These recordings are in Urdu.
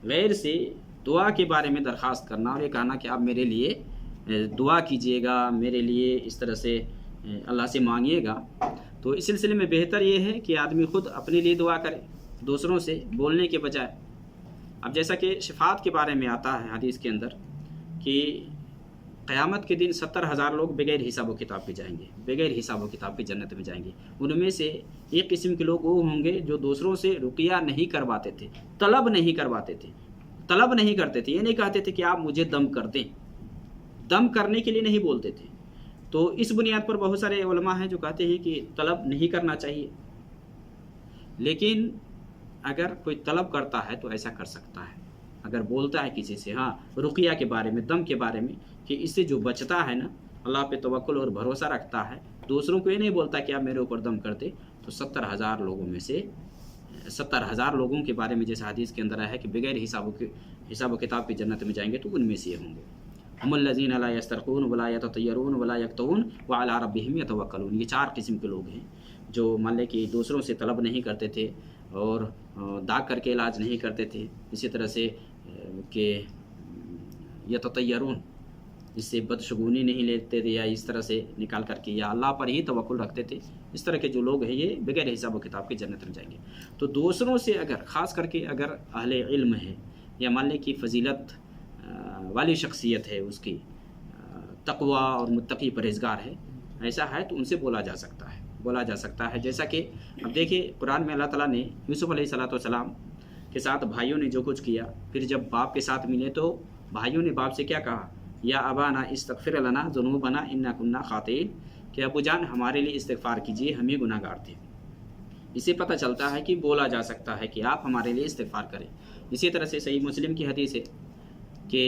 غیر سے دعا کے بارے میں درخواست کرنا اور یہ کہنا کہ آپ میرے لیے دعا کیجئے گا، میرے لیے اس طرح سے اللہ سے مانگیے گا، تو اس سلسلے میں بہتر یہ ہے کہ آدمی خود اپنے لیے دعا کرے دوسروں سے بولنے کے بجائے۔ اب جیسا کہ شفاعت کے بارے میں آتا ہے حدیث کے اندر کہ قیامت کے دن 70,000 لوگ بغیر حساب و کتاب کے جائیں گے، بغیر حساب و کتاب کے جنت میں جائیں گے۔ ان میں سے ایک قسم کے لوگ وہ ہوں گے جو دوسروں سے رقیہ نہیں کرواتے تھے، طلب نہیں کرواتے تھے، طلب نہیں کرتے تھے، یہ نہیں کہتے تھے کہ آپ مجھے دم کر دیں، دم کرنے کے لیے نہیں بولتے تھے۔ تو اس بنیاد پر بہت سارے علماء ہیں جو کہتے ہیں کہ طلب نہیں کرنا چاہیے، لیکن اگر کوئی طلب کرتا ہے تو ایسا کر سکتا ہے۔ اگر بولتا ہے کسی سے ہاں رقیہ کے بارے میں، دم کے بارے میں، کہ اس سے جو بچتا ہے نا، اللہ پہ توکل اور بھروسہ رکھتا ہے، دوسروں کو یہ نہیں بولتا کہ آپ میرے اوپر دم کر دے، تو 70,000 لوگوں میں سے 70,000 لوگوں کے بارے میں جیسے حدیث کے اندر ہے کہ بغیر حساب و کتاب کی جنت میں جائیں گے، تو ان میں سے یہ ہوں گے۔ ہم الذین لا یسترقون ولا یتطیرون ولا یکتوون وعلی ربہم یتوکلون، یہ 4 قسم کے لوگ ہیں جو مان لے کہ دوسروں سے طلب نہیں کرتے تھے اور داغ کر کے علاج نہیں کرتے تھے، اسی طرح سے کہ یتطیرون، اس سے بدشگونی نہیں لیتے تھے یا اس طرح سے نکال کر کے، یا اللہ پر ہی توکل رکھتے تھے، اس طرح کے جو لوگ ہیں یہ بغیر حساب و کتاب کے جنت میں جائیں گے۔ تو دوسروں سے اگر خاص کر کے اگر اہل علم ہے یا مان لے کہ فضیلت والی شخصیت ہے، اس کی تقوی اور متقی پرہیزگار ہے، ایسا ہے تو ان سے بولا جا سکتا ہے جیسا کہ اب دیکھیں قرآن میں اللہ تعالیٰ نے یوسف علیہ السلام کے ساتھ بھائیوں نے جو کچھ کیا، پھر جب باپ کے ساتھ ملے تو بھائیوں نے باپ سے کیا کہا، یا ابانا استغفر لنا ذنوبنا انا کنا خاطئین، کہ ابو جان ہمارے لیے استغفار کیجئے، ہم ہی گناہ گار تھے۔ اسے پتہ چلتا ہے کہ بولا جا سکتا ہے کہ آپ ہمارے لیے استغفار کریں۔ اسی طرح سے صحیح مسلم کی حدیث ہے کہ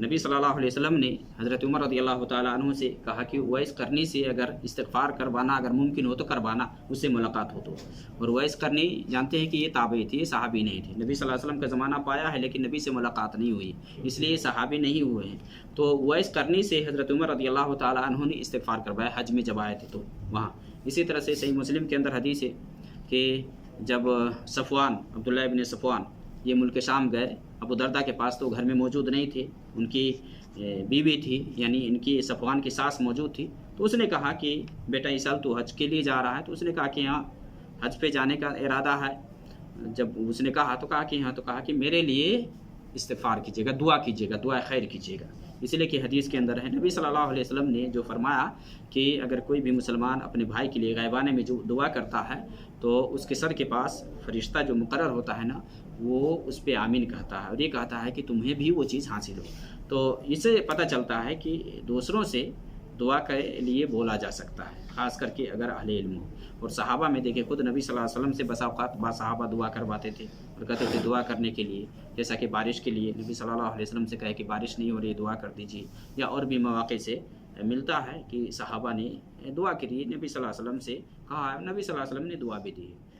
نبی صلی اللہ علیہ وسلم نے حضرت عمر رضی اللہ تعالیٰ عنہ سے کہا کہ اویس قرنی سے اگر استغفار کروانا اگر ممکن ہو تو کروانا، اس سے ملاقات ہو تو۔ اور اویس قرنی جانتے ہیں کہ یہ تابعی تھے، یہ صحابی نہیں تھے، نبی صلی اللہ علیہ وسلم کا زمانہ پایا ہے لیکن نبی سے ملاقات نہیں ہوئی، اس لیے یہ صحابی نہیں ہوئے ہیں۔ تو اویس قرنی سے حضرت عمر رضی اللہ تعالیٰ عنہ نے استغفار کروایا حج میں جب آئے تھے تو وہاں۔ اسی طرح سے صحیح مسلم کے اندر حدیث ہے کہ جب صفوان، عبداللہ ابن صفوان، یہ ملک شام گئے ابو دردہ کے پاس، تو گھر میں موجود نہیں تھے، ان کی بیوی تھی، یعنی ان کی صفوان کی ساس موجود تھی، تو اس نے کہا کہ بیٹا اس سال تو حج کے لیے جا رہا ہے، تو اس نے کہا کہ ہاں حج پہ جانے کا ارادہ ہے۔ جب اس نے کہا تو کہا کہ ہاں، تو کہا کہ میرے لیے استغفار کیجیے گا، دعا کیجیے گا، دعا خیر کیجیے گا، اس لیے کہ حدیث کے اندر ہے نبی صلی اللہ علیہ وسلم نے جو فرمایا کہ اگر کوئی بھی مسلمان اپنے بھائی کے لیے غیبانے میں جو دعا کرتا ہے تو اس کے سر کے پاس فرشتہ جو مقرر ہوتا ہے نا، وہ اس پہ آمین کہتا ہے اور یہ کہتا ہے کہ تمہیں بھی وہ چیز حاصل ہو۔ تو اس سے پتہ چلتا ہے کہ دوسروں سے دعا کے لیے بولا جا سکتا ہے، خاص کر کے اگر اہل علم ہو۔ اور صحابہ میں دیکھیں خود نبی صلی اللہ علیہ وسلم سے بسا اوقات بعض صحابہ دعا کرواتے تھے اور کہتے تھے دعا کرنے کے لیے، جیسا کہ بارش کے لیے نبی صلی اللہ علیہ وسلم سے کہے کہ بارش نہیں ہو رہی دعا کر دیجیے، یا اور بھی مواقع سے ملتا ہے کہ صحابہ نے دعا کے لیے نبی صلی اللہ علیہ وسلم سے کہا ہے، نبی صلی اللہ علیہ وسلم نے دعا بھی دی ہے۔